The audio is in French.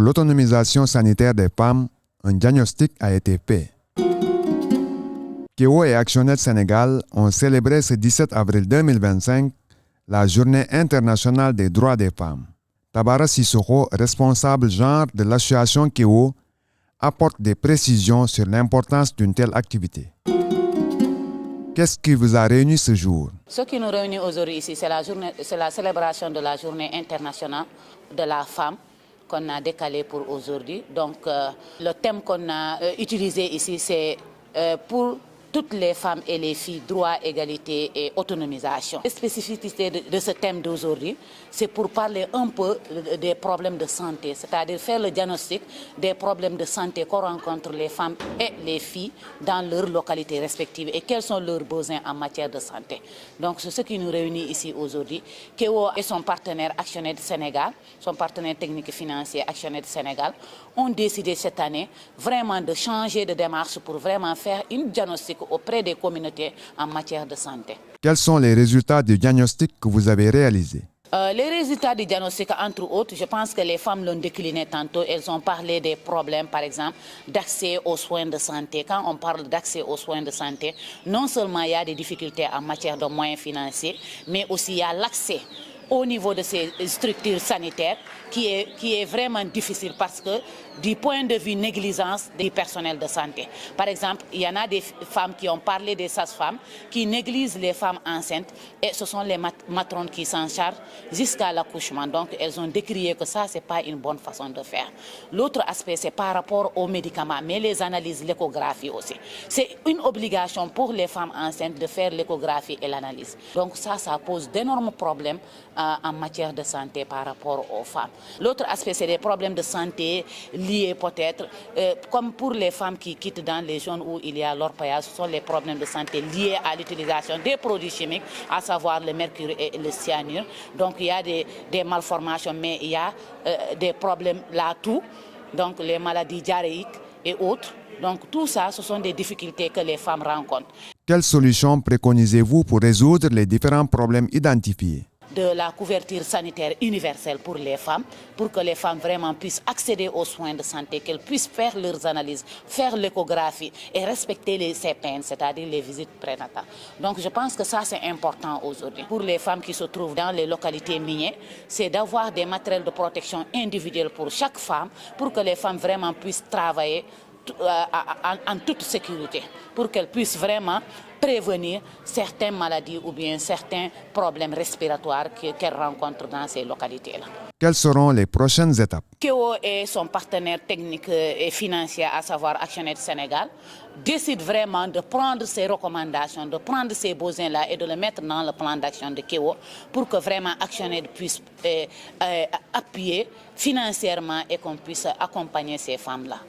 l'autonomisation sanitaire des femmes, un diagnostic a été fait. Keo et ActionAid Sénégal ont célébré ce 17 avril 2025 la Journée internationale des droits des femmes. Tabara Sissoko, responsable genre de l'association Keo, apporte des précisions sur l'importance d'une telle activité. Qu'est-ce qui vous a réuni ce jour? Ce qui nous réunit aujourd'hui ici, c'est la célébration de la Journée internationale de la femme qu'on a décalée pour aujourd'hui. Donc, le thème qu'on a utilisé ici, c'est pour toutes les femmes et les filles, droit, égalité et autonomisation. La spécificité de ce thème d'aujourd'hui, c'est pour parler un peu des problèmes de santé, c'est-à-dire faire le diagnostic des problèmes de santé qu'on rencontre les femmes et les filles dans leurs localités respectives et quels sont leurs besoins en matière de santé. Donc c'est ce qui nous réunit ici aujourd'hui. Keo et son partenaire ActionAid Sénégal, son partenaire technique et financier ActionAid Sénégal, ont décidé cette année vraiment de changer de démarche pour vraiment faire une diagnostic auprès des communautés en matière de santé. Quels sont les résultats du diagnostic que vous avez réalisé? Les résultats du diagnostic, entre autres, je pense que les femmes l'ont décliné tantôt. Elles ont parlé des problèmes, par exemple, d'accès aux soins de santé. Quand on parle d'accès aux soins de santé, non seulement il y a des difficultés en matière de moyens financiers, mais aussi il y a l'accès au niveau de ces structures sanitaires qui est vraiment difficile parce que du point de vue négligence du personnel de santé. Par exemple, il y en a des femmes qui ont parlé des sages-femmes qui négligent les femmes enceintes et ce sont les matrones qui s'en chargent jusqu'à l'accouchement. Donc elles ont décrié que ça, ce n'est pas une bonne façon de faire. L'autre aspect, c'est par rapport aux médicaments, mais les analyses, l'échographie aussi. C'est une obligation pour les femmes enceintes de faire l'échographie et l'analyse. Donc ça pose d'énormes problèmes en matière de santé par rapport aux femmes. L'autre aspect, c'est des problèmes de santé liés peut-être, comme pour les femmes qui quittent dans les zones où il y a l'orpaillage, ce sont les problèmes de santé liés à l'utilisation des produits chimiques, à savoir le mercure et le cyanure. Donc il y a des malformations, mais il y a des problèmes là-tout, donc les maladies diarrhéiques et autres. Donc tout ça, ce sont des difficultés que les femmes rencontrent. Quelles solutions préconisez-vous pour résoudre les différents problèmes identifiés? De la couverture sanitaire universelle pour les femmes, pour que les femmes vraiment puissent accéder aux soins de santé, qu'elles puissent faire leurs analyses, faire l'échographie et respecter les CPN, c'est-à-dire les visites prénatales. Donc je pense que ça c'est important aujourd'hui. Pour les femmes qui se trouvent dans les localités minières, c'est d'avoir des matériels de protection individuels pour chaque femme, pour que les femmes vraiment puissent travailler en toute sécurité, pour qu'elles puissent vraiment prévenir certaines maladies ou bien certains problèmes respiratoires qu'elles rencontrent dans ces localités-là. Quelles seront les prochaines étapes? Keo et son partenaire technique et financier, à savoir ActionAid Sénégal, décident vraiment de prendre ces recommandations, de prendre ces besoins-là et de les mettre dans le plan d'action de Keo pour que vraiment ActionAid puisse appuyer financièrement et qu'on puisse accompagner ces femmes-là.